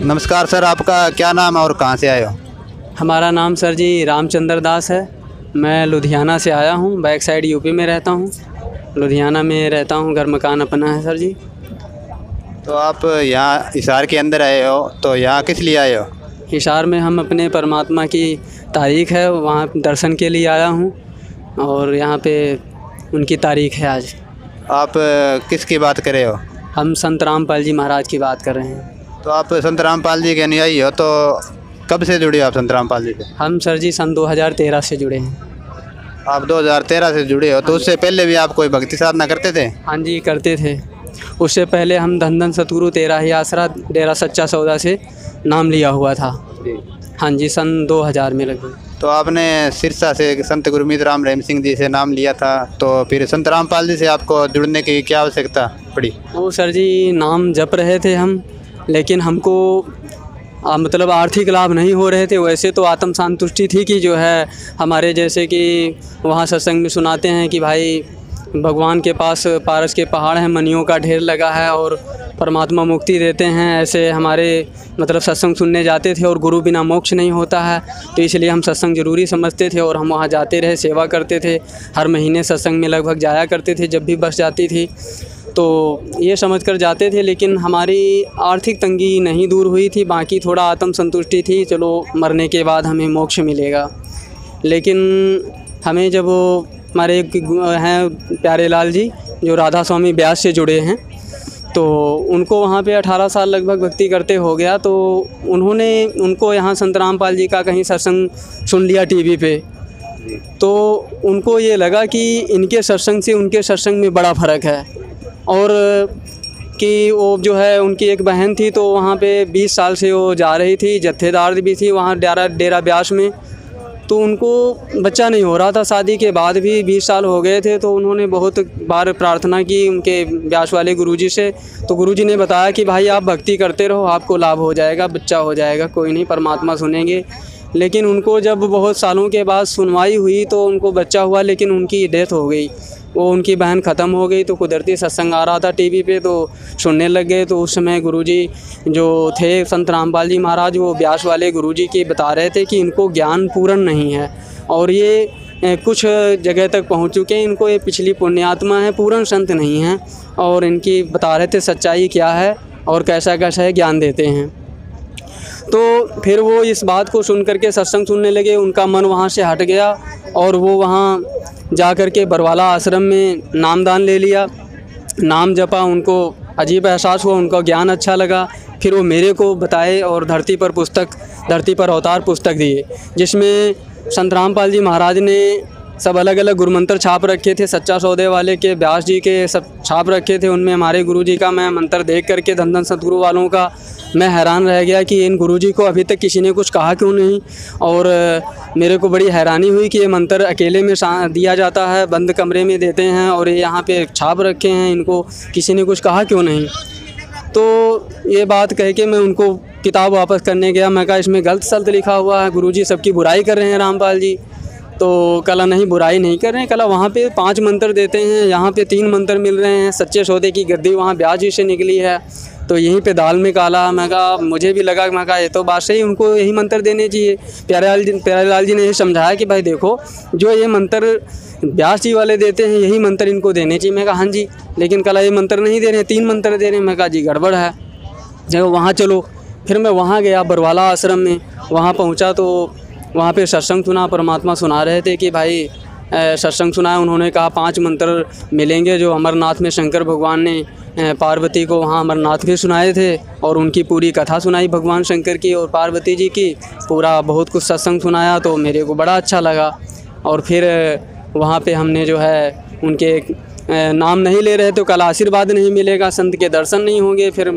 नमस्कार सर, आपका क्या नाम है और कहाँ से आए हो? हमारा नाम सर जी रामचंद्र दास है। मैं लुधियाना से आया हूँ, बैक साइड यूपी में रहता हूँ। लुधियाना में रहता हूँ, घर मकान अपना है सर जी। तो आप यहाँ हिसार के अंदर आए हो, तो यहाँ किस लिए आए हो? हिसार में हम अपने परमात्मा की तारीख है, वहाँ दर्शन के लिए आया हूँ और यहाँ पे उनकी तारीख है आज। आप किसकी बात कर रहे हो? हम संत रामपाल जी महाराज की बात कर रहे हैं। तो आप संत रामपाल जी के अनुयायी हो, तो कब से जुड़े हो आप संत रामपाल जी से? हम सर जी सन 2013 से जुड़े हैं। आप 2013 से जुड़े हो, तो उससे पहले भी आप कोई भक्ति साधना करते थे? हाँ जी, करते थे। उससे पहले हम धन धन सतगुरु तेरा ही आसरा डेरा सच्चा सौदा से नाम लिया हुआ था। हाँ जी, सन 2000 में लगभग। तो आपने सिरसा से संत गुरमीत राम रहीम सिंह जी से नाम लिया था, तो फिर संत रामपाल जी से आपको जुड़ने की क्या आवश्यकता पड़ी? वो सर जी नाम जप रहे थे हम, लेकिन हमको मतलब आर्थिक लाभ नहीं हो रहे थे। वैसे तो आत्म संतुष्टि थी कि जो है हमारे जैसे कि वहाँ सत्संग में सुनाते हैं कि भाई भगवान के पास पारस के पहाड़ हैं, मनियों का ढेर लगा है और परमात्मा मुक्ति देते हैं। ऐसे हमारे मतलब सत्संग सुनने जाते थे और गुरु बिना मोक्ष नहीं होता है, तो इसलिए हम सत्संग ज़रूरी समझते थे और हम वहाँ जाते रहे, सेवा करते थे। हर महीने सत्संग में लगभग जाया करते थे जब भी बस जाती थी, तो ये समझ कर जाते थे। लेकिन हमारी आर्थिक तंगी नहीं दूर हुई थी, बाकी थोड़ा आत्म संतुष्टि थी, चलो मरने के बाद हमें मोक्ष मिलेगा। लेकिन हमें जब वो हमारे एक हैं प्यारे लाल जी जो राधा स्वामी ब्यास से जुड़े हैं, तो उनको वहाँ पे 18 साल लगभग भक्ति करते हो गया, तो उनको यहाँ संत रामपाल जी का कहीं सत्संग सुन लिया टीवी पे, तो उनको ये लगा कि इनके सत्संग से उनके सत्संग में बड़ा फ़र्क है। और कि वो जो है उनकी एक बहन थी, तो वहाँ पे 20 साल से वो जा रही थी, जत्थेदार भी थी वहाँ डेरा ब्यास में, तो उनको बच्चा नहीं हो रहा था। शादी के बाद भी 20 साल हो गए थे, तो उन्होंने बहुत बार प्रार्थना की उनके ब्यास वाले गुरुजी से, तो गुरुजी ने बताया कि भाई आप भक्ति करते रहो, आपको लाभ हो जाएगा, बच्चा हो जाएगा, कोई नहीं, परमात्मा सुनेंगे। लेकिन उनको जब बहुत सालों के बाद सुनवाई हुई तो उनको बच्चा हुआ, लेकिन उनकी डेथ हो गई। वो उनकी बहन ख़त्म हो गई, तो कुदरती सत्संग आ रहा था टीवी पे, तो सुनने लग गए। तो उस समय गुरुजी जो थे संत रामपाल जी महाराज, वो ब्यास वाले गुरुजी की बता रहे थे कि इनको ज्ञान पूर्ण नहीं है और ये कुछ जगह तक पहुंच चुके हैं, इनको ये पिछली पुण्यात्मा है, पूर्ण संत नहीं हैं। और इनकी बता रहे थे सच्चाई क्या है और कैसा कैसा है, ज्ञान देते हैं। तो फिर वो इस बात को सुन करके सत्संग सुनने लगे, उनका मन वहाँ से हट गया और वो वहाँ जा कर के बरवाला आश्रम में नामदान ले लिया, नाम जपा। उनको अजीब एहसास हुआ, उनका ज्ञान अच्छा लगा। फिर वो मेरे को बताए और धरती पर अवतार पुस्तक दिए, जिसमें संत रामपाल जी महाराज ने सब अलग अलग गुरुमंत्र छाप रखे थे, सच्चा सौदे वाले के, ब्यास जी के सब छाप रखे थे। उनमें हमारे गुरुजी का मैं मंत्र देख करके धन धन सतगुरु वालों का मैं हैरान रह गया कि इन गुरुजी को अभी तक किसी ने कुछ कहा क्यों नहीं। और मेरे को बड़ी हैरानी हुई कि ये मंत्र अकेले में दिया जाता है, बंद कमरे में देते हैं और ये यहाँ पे छाप रखे हैं, इनको किसी ने कुछ कहा क्यों नहीं। तो ये बात कह के मैं उनको किताब वापस करने गया। मैं कहा इसमें गलत सल्त लिखा हुआ है, गुरुजी सबकी बुराई कर रहे हैं रामपाल जी। तो कला नहीं, बुराई नहीं कर रहे हैं, कला वहाँ पे 5 मंत्र देते हैं, यहाँ पे 3 मंत्र मिल रहे हैं। सच्चे सौदे की गद्दी वहाँ ब्यास जी से निकली है, तो यहीं पे दाल में काला। मैं कहा, मुझे भी लगा, मैं कहा ये तो बात सही, उनको यही मंत्र देने चाहिए। प्यारे लाल जी ने ये समझाया कि भाई देखो, जो ये मंत्र ब्यास जी वाले देते हैं यही मंत्र इनको देने चाहिए। मैं कहा हाँ जी, लेकिन कला ये मंत्र नहीं दे रहे, 3 मंत्र दे रहे हैं। मैं कहा जी गड़बड़ है, जब वहाँ चलो। फिर मैं वहाँ गया बरवाला आश्रम में, वहाँ पहुँचा तो वहाँ पे सत्संग सुना। परमात्मा सुना रहे थे कि भाई सत्संग सुना है। उन्होंने कहा 5 मंत्र मिलेंगे जो अमरनाथ में शंकर भगवान ने पार्वती को वहाँ अमरनाथ में सुनाए थे, और उनकी पूरी कथा सुनाई भगवान शंकर की और पार्वती जी की, पूरा बहुत कुछ सत्संग सुनाया। तो मेरे को बड़ा अच्छा लगा। और फिर वहाँ पे हमने जो है उनके नाम नहीं ले रहे तो कल आशीर्वाद नहीं मिलेगा, संत के दर्शन नहीं होंगे। फिर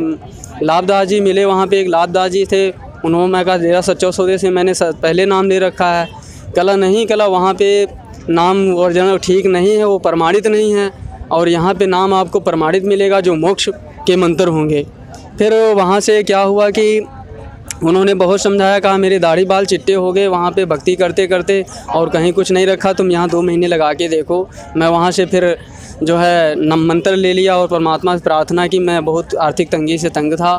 लाभदास जी मिले, वहाँ पे एक लाभदास जी थे, उन्होंने मैं कहा डेरा सच्चा सौदे से मैंने पहले नाम ले रखा है। कला नहीं, कला वहाँ पे नाम ओरिजिनल ठीक नहीं है, वो प्रमाणित नहीं है, और यहाँ पे नाम आपको प्रमाणित मिलेगा जो मोक्ष के मंत्र होंगे। फिर वहाँ से क्या हुआ कि उन्होंने बहुत समझाया, कहा मेरे दाढ़ी बाल चिट्टे हो गए वहाँ पे भक्ति करते करते और कहीं कुछ नहीं रखा, तुम यहाँ 2 महीने लगा के देखो। मैं वहाँ से फिर जो है मंत्र ले लिया और परमात्मा से प्रार्थना की। मैं बहुत आर्थिक तंगी से तंग था,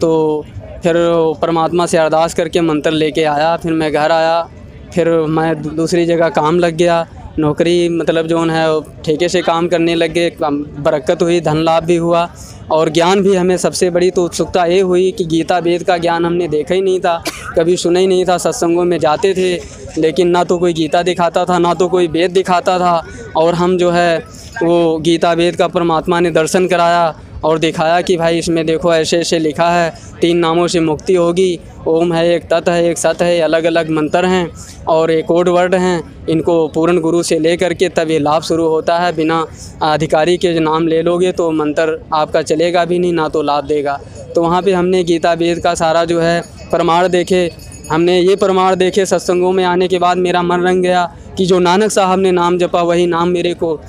तो फिर परमात्मा से अरदास करके मंत्र लेके आया। फिर मैं घर आया, फिर मैं दूसरी जगह काम लग गया, नौकरी मतलब जो है ठेके से काम करने लग गए। बरकत हुई, धन लाभ भी हुआ और ज्ञान भी। हमें सबसे बड़ी तो उत्सुकता ये हुई कि गीता वेद का ज्ञान हमने देखा ही नहीं था, कभी सुना ही नहीं था। सत्संगों में जाते थे लेकिन ना तो कोई गीता दिखाता था, ना तो कोई वेद दिखाता था। और हम जो है वो गीता वेद का परमात्मा ने दर्शन कराया और दिखाया कि भाई इसमें देखो ऐसे ऐसे लिखा है, 3 नामों से मुक्ति होगी। ओम है, एक तत् है, एक सत है, अलग अलग मंत्र हैं और एक कोड वर्ड हैं। इनको पूर्ण गुरु से ले करके तब ये लाभ शुरू होता है। बिना अधिकारी के नाम ले लोगे तो मंत्र आपका चलेगा भी नहीं, ना तो लाभ देगा। तो वहाँ पे हमने गीता वेद का सारा जो है प्रमाण देखे। हमने ये प्रमाण देखे सत्संगों में आने के बाद मेरा मन रंग गया कि जो नानक साहब ने नाम जपा वही नाम मेरे को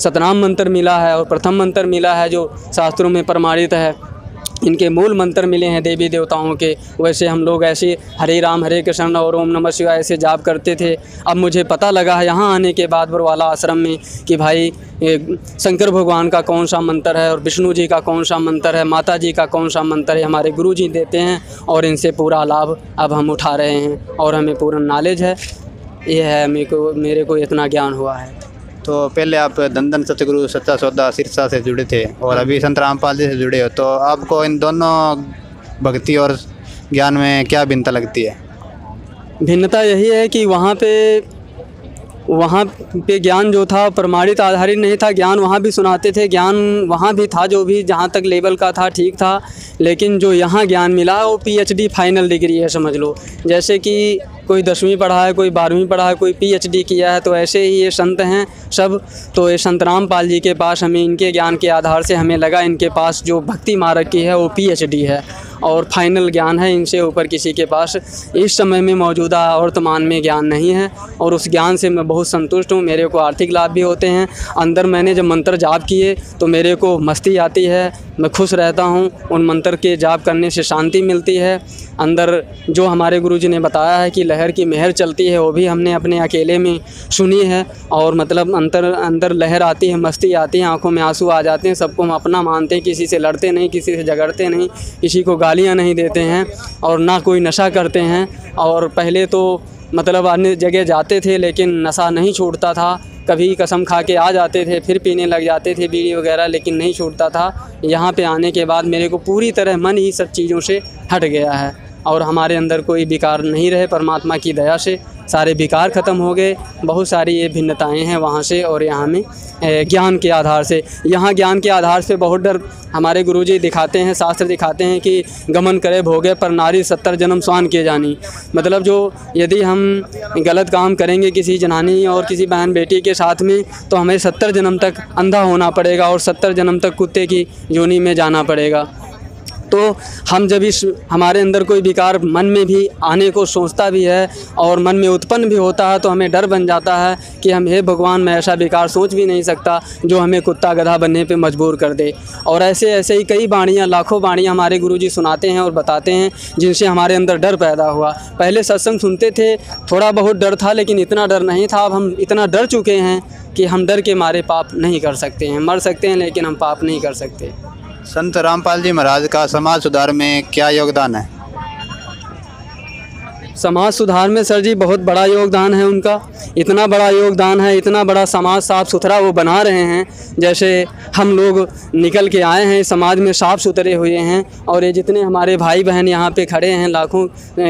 सतनाम मंत्र मिला है और प्रथम मंत्र मिला है जो शास्त्रों में प्रमाणित है। इनके मूल मंत्र मिले हैं देवी देवताओं के। वैसे हम लोग ऐसे हरे राम हरे कृष्ण और ओम नमः शिवाय ऐसे जाप करते थे। अब मुझे पता लगा है यहाँ आने के बाद बरवाला आश्रम में कि भाई शंकर भगवान का कौन सा मंत्र है और विष्णु जी का कौन सा मंत्र है, माता जी का कौन सा मंत्र है, हमारे गुरु जी देते हैं और इनसे पूरा लाभ अब हम उठा रहे हैं और हमें पूर्ण नॉलेज है। ये है मेरे को इतना ज्ञान हुआ है। तो पहले आप धन सतगुरु सच्चा सौदा सिरसा से जुड़े थे और अभी संत रामपाल जी से जुड़े हो, तो आपको इन दोनों भक्ति और ज्ञान में क्या भिन्नता लगती है? भिन्नता यही है कि वहाँ पे ज्ञान जो था प्रमाणित आधारित नहीं था। ज्ञान वहाँ भी सुनाते थे, ज्ञान वहाँ भी था जो भी जहाँ तक लेवल का था ठीक था। लेकिन जो यहाँ ज्ञान मिला वो PhD फाइनल डिग्री है समझ लो। जैसे कि कोई 10वीं पढ़ा है, कोई 12वीं पढ़ा है, कोई PhD किया है, तो ऐसे ही ये संत हैं सब। तो ये संत रामपाल जी के पास हमें इनके ज्ञान के आधार से हमें लगा इनके पास जो भक्ति मार्ग की है वो PhD है और फाइनल ज्ञान है। इनसे ऊपर किसी के पास इस समय में मौजूदा वर्तमान में ज्ञान नहीं है और उस ज्ञान से मैं बहुत संतुष्ट हूँ। मेरे को आर्थिक लाभ भी होते हैं। अंदर मैंने जब मंत्र जाप किए तो मेरे को मस्ती आती है, मैं खुश रहता हूँ। उन मंत्र के जाप करने से शांति मिलती है। अंदर जो हमारे गुरुजी ने बताया है कि लहर की मेहर चलती है वो भी हमने अपने अकेले में सुनी है और मतलब अंदर लहर आती है, मस्ती आती है, आंखों में आंसू आ जाते हैं। सबको हम अपना मानते हैं, किसी से लड़ते नहीं, किसी से झगड़ते नहीं, किसी को गालियाँ नहीं देते हैं और ना कोई नशा करते हैं। और पहले तो मतलब अन्य जगह जाते थे लेकिन नशा नहीं छूटता था। कभी कसम खा के आ जाते थे, फिर पीने लग जाते थे बीड़ी वगैरह, लेकिन नहीं छूटता था। यहाँ पे आने के बाद मेरे को पूरी तरह मन ही सब चीज़ों से हट गया है और हमारे अंदर कोई विकार नहीं रहे। परमात्मा की दया से सारे विकार ख़त्म हो गए। बहुत सारी ये भिन्नताएं हैं वहाँ से और यहाँ में ज्ञान के आधार से। यहाँ ज्ञान के आधार से बहुत डर हमारे गुरुजी दिखाते हैं, शास्त्र दिखाते हैं कि गमन करे भोगे पर नारी 70 जन्म स्वान किए जानी। मतलब जो यदि हम गलत काम करेंगे किसी जनानी और किसी बहन बेटी के साथ में तो हमें 70 जन्म तक अंधा होना पड़ेगा और 70 जन्म तक कुत्ते की योनि में जाना पड़ेगा। तो हम जब इस हमारे अंदर कोई विकार मन में भी आने को सोचता भी है और मन में उत्पन्न भी होता है तो हमें डर बन जाता है कि हम हे भगवान मैं ऐसा विकार सोच भी नहीं सकता जो हमें कुत्ता गधा बनने पे मजबूर कर दे। और ऐसे ही कई वाणियाँ, लाखों वाणियाँ हमारे गुरुजी सुनाते हैं और बताते हैं जिनसे हमारे अंदर डर पैदा हुआ। पहले सत्संग सुनते थे, थोड़ा बहुत डर था लेकिन इतना डर नहीं था। अब हम इतना डर चुके हैं कि हम डर के मारे पाप नहीं कर सकते हैं। मर सकते हैं लेकिन हम पाप नहीं कर सकते। संत रामपाल जी महाराज का समाज सुधार में क्या योगदान है? समाज सुधार में सर जी बहुत बड़ा योगदान है उनका। इतना बड़ा योगदान है, इतना बड़ा समाज साफ़ सुथरा वो बना रहे हैं। जैसे हम लोग निकल के आए हैं समाज में साफ़ सुथरे हुए हैं और ये जितने हमारे भाई बहन यहाँ पे खड़े हैं लाखों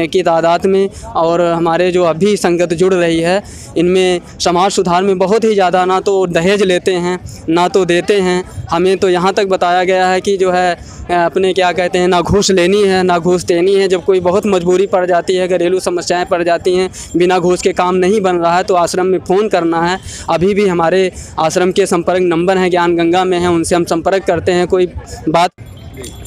की तादाद में और हमारे जो अभी संगत जुड़ रही है इनमें समाज सुधार में बहुत ही ज़्यादा ना तो दहेज लेते हैं ना तो देते हैं। हमें तो यहाँ तक बताया गया है कि जो है अपने क्या कहते हैं ना घूस लेनी है ना घूस देनी है। जब कोई बहुत मजबूरी पड़ जाती है, घरेलू समस्याएं पड़ जाती हैं, बिना घूस के काम नहीं बन रहा है तो आश्रम में फ़ोन करना है। अभी भी हमारे आश्रम के संपर्क नंबर हैं, ज्ञान गंगा में हैं, उनसे हम संपर्क करते हैं कोई बात।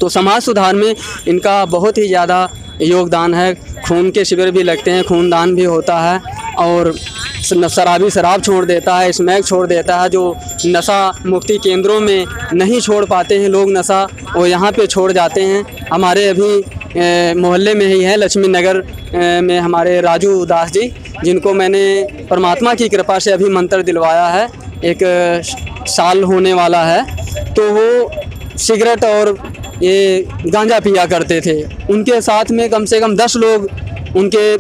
तो समाज सुधार में इनका बहुत ही ज़्यादा योगदान है। खून के शिविर भी लगते हैं, खूनदान भी होता है और शराबी शराब छोड़ देता है, स्मैक छोड़ देता है। जो नशा मुक्ति केंद्रों में नहीं छोड़ पाते हैं लोग नशा, वो यहाँ पे छोड़ जाते हैं। हमारे अभी मोहल्ले में ही है लक्ष्मी नगर में हमारे राजू दास जी, जिनको मैंने परमात्मा की कृपा से अभी मंत्र दिलवाया है, 1 साल होने वाला है। तो वो सिगरेट और ये गांजा पिया करते थे। उनके साथ में कम से कम 10 लोग उनके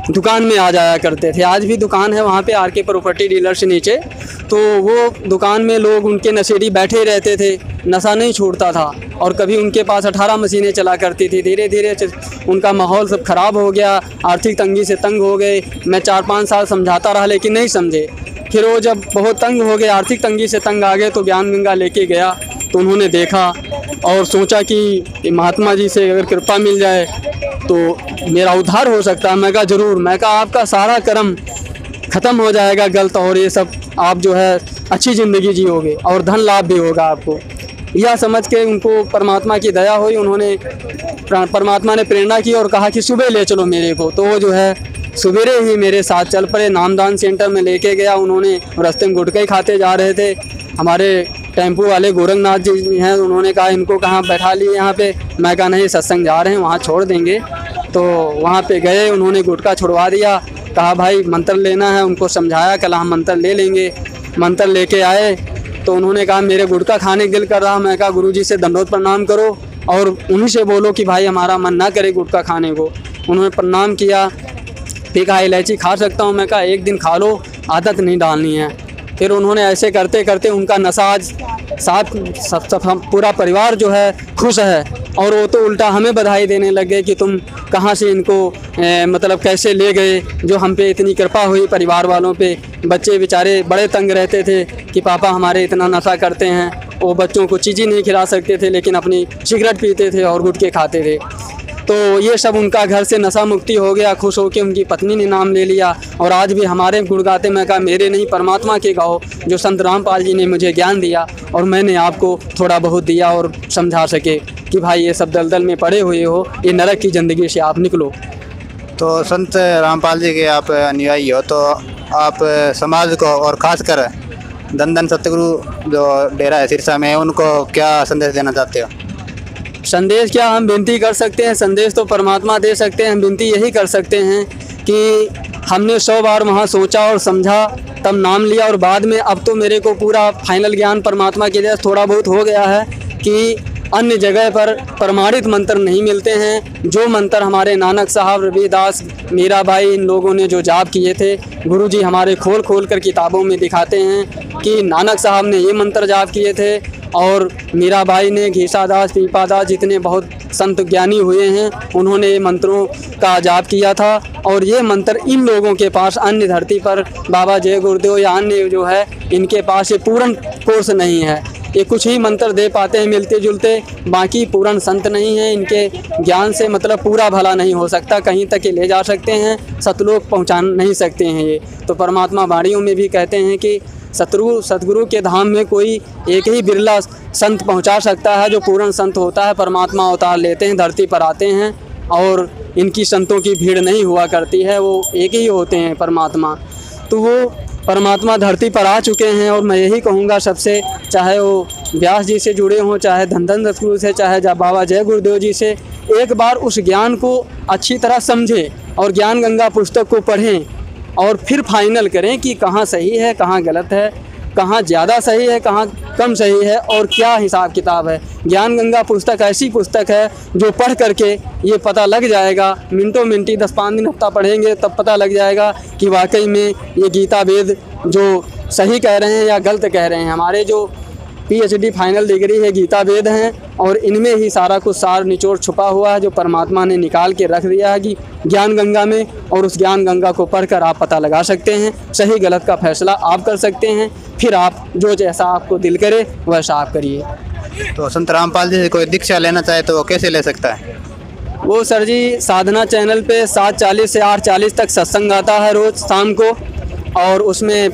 दुकान में आ जाया करते थे। आज भी दुकान है वहाँ पे आर.के. प्रॉपर्टी डीलर से नीचे, तो वो दुकान में लोग उनके नशेड़ी बैठे रहते थे, नशा नहीं छूटता था। और कभी उनके पास 18 मशीनें चला करती थी। धीरे धीरे उनका माहौल सब ख़राब हो गया, आर्थिक तंगी से तंग हो गए। मैं 4-5 साल समझाता रहा लेकिन नहीं समझे। फिर वो जब बहुत तंग हो गए, आर्थिक तंगी से तंग आ गए, तो ज्ञान गंगा लेके गया। तो उन्होंने देखा और सोचा कि महात्मा जी से अगर कृपा मिल जाए तो मेरा उद्धार हो सकता है। मैं कहा ज़रूर। मैं कहा आपका सारा कर्म ख़त्म हो जाएगा गलत, और ये सब आप जो है अच्छी ज़िंदगी जियोगे और धन लाभ भी होगा आपको। यह समझ के उनको परमात्मा की दया हुई। उन्होंने परमात्मा ने प्रेरणा की और कहा कि सुबह ले चलो मेरे को। तो वो जो है सवेरे ही मेरे साथ चल पड़े। नामदान सेंटर में लेके गया। उन्होंने रास्ते में गुटखे खाते जा रहे थे। हमारे टेम्पो वाले गोरखनाथ जी हैं, उन्होंने कहा इनको कहाँ बैठा लिए यहाँ पे। मैं कहा नहीं, सत्संग जा रहे हैं, वहाँ छोड़ देंगे। तो वहाँ पे गए, उन्होंने गुटखा छुड़वा दिया। कहा भाई मंत्र लेना है, उनको समझाया, कल हम मंत्र ले लेंगे। मंत्र लेके आए तो उन्होंने कहा मेरे गुटखा खाने दिल कर रहा। मैं कहा गुरुजी से दंडोत प्रणाम करो और उन्हीं से बोलो कि भाई हमारा मन ना करे गुटखा खाने को। उन्होंने प्रणाम किया। फिर कहा इलायची खा सकता हूँ। मैं कहा एक दिन खा लो, आदत नहीं डालनी है। फिर उन्होंने ऐसे करते करते उनका नशा आज सब पूरा परिवार जो है खुश है। और वो तो उल्टा हमें बधाई देने लग गए कि तुम कहाँ से इनको मतलब कैसे ले गए, जो हम पे इतनी कृपा हुई परिवार वालों पे। बच्चे बेचारे बड़े तंग रहते थे कि पापा हमारे इतना नशा करते हैं। वो बच्चों को चीज़ें नहीं खिला सकते थे लेकिन अपनी सिगरेट पीते थे और गुटखे खाते थे। तो ये सब उनका घर से नशा मुक्ति हो गया। खुश होकर उनकी पत्नी ने नाम ले लिया और आज भी हमारे गुण गाते। मैं कहा मेरे नहीं, परमात्मा के गाओ, जो संत रामपाल जी ने मुझे ज्ञान दिया और मैंने आपको थोड़ा बहुत दिया और समझा सके कि भाई ये सब दलदल में पड़े हुए हो, ये नरक की ज़िंदगी से आप निकलो। तो संत रामपाल जी के आप अनुयायी हो, तो आप समाज को और ख़ासकर दंदन सतगुरु जो डेरा है सिरसा में, उनको क्या संदेश देना चाहते हो? संदेश क्या, हम विनती कर सकते हैं। संदेश तो परमात्मा दे सकते हैं। हम विनती यही कर सकते हैं कि हमने 100 बार वहाँ सोचा और समझा, तब नाम लिया और बाद में अब तो मेरे को पूरा फाइनल ज्ञान परमात्मा के लिए थोड़ा बहुत हो गया है कि अन्य जगह पर प्रमाणित मंत्र नहीं मिलते हैं। जो मंत्र हमारे नानक साहब, रविदास, मीराबाई, इन लोगों ने जो जाप किए थे, गुरुजी हमारे खोल खोल कर किताबों में दिखाते हैं कि नानक साहब ने ये मंत्र जाप किए थे और मीराबाई ने, घीसादास, पीपादास, जितने बहुत संत ज्ञानी हुए हैं उन्होंने ये मंत्रों का जाप किया था। और ये मंत्र इन लोगों के पास अन्य धरती पर बाबा जय गुरुदेव या अन्य जो है इनके पास ये पूर्ण कोर्स नहीं है। ये कुछ ही मंत्र दे पाते हैं मिलते जुलते, बाकी पूर्ण संत नहीं है। इनके ज्ञान से मतलब पूरा भला नहीं हो सकता, कहीं तक ये ले जा सकते हैं, सतलोक पहुंचा नहीं सकते हैं। ये तो परमात्मा वाणियों में भी कहते हैं कि सतगुरु के धाम में कोई एक ही बिरला संत पहुंचा सकता है जो पूर्ण संत होता है। परमात्मा अवतार लेते हैं, धरती पर आते हैं और इनकी संतों की भीड़ नहीं हुआ करती है, वो एक ही होते हैं परमात्मा। तो वो परमात्मा धरती पर आ चुके हैं और मैं यही कहूँगा सबसे, चाहे वो व्यास जी से जुड़े हों, चाहे धनधन सतगुरु से, चाहे बाबा जय गुरुदेव जी से, एक बार उस ज्ञान को अच्छी तरह समझें और ज्ञान गंगा पुस्तक को पढ़ें और फिर फाइनल करें कि कहाँ सही है, कहाँ गलत है, कहाँ ज़्यादा सही है, कहाँ कम सही है और क्या हिसाब किताब है। ज्ञान गंगा पुस्तक ऐसी पुस्तक है जो पढ़ करके ये पता लग जाएगा, मिनटों मिनटी 10-5 दिन हफ्ता पढ़ेंगे तब पता लग जाएगा कि वाकई में ये गीता वेद जो सही कह रहे हैं या गलत कह रहे हैं। हमारे जो PhD फाइनल डिग्री है गीता वेद हैं और इनमें ही सारा कुछ सार निचोड़ छुपा हुआ है जो परमात्मा ने निकाल के रख दिया है कि ज्ञान गंगा में, और उस ज्ञान गंगा को पढ़कर आप पता लगा सकते हैं। सही गलत का फैसला आप कर सकते हैं, फिर आप जो जैसा आपको दिल करे वैसा आप करिए। तो संत रामपाल जी से कोई दीक्षा लेना चाहे तो वो कैसे ले सकता है? वो सर जी साधना चैनल पे 7:40 से 8:40 तक सत्संग आता है रोज़ शाम को, और उसमें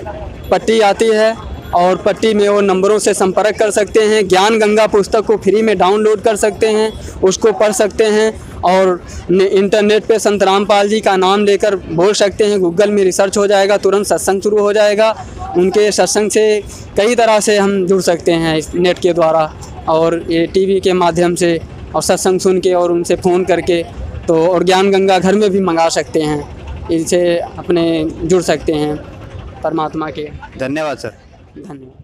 पट्टी आती है और पट्टी में वो नंबरों से संपर्क कर सकते हैं। ज्ञान गंगा पुस्तक को फ्री में डाउनलोड कर सकते हैं, उसको पढ़ सकते हैं और इंटरनेट पे संत रामपाल जी का नाम लेकर बोल सकते हैं। गूगल में रिसर्च हो जाएगा, तुरंत सत्संग शुरू हो जाएगा। उनके सत्संग से कई तरह से हम जुड़ सकते हैं इस नेट के द्वारा और ये टीवी के माध्यम से, और सत्संग सुन के और उनसे फ़ोन करके तो, और ज्ञान गंगा घर में भी मंगा सकते हैं, इनसे अपने जुड़ सकते हैं परमात्मा के। धन्यवाद सर। धन्यवाद।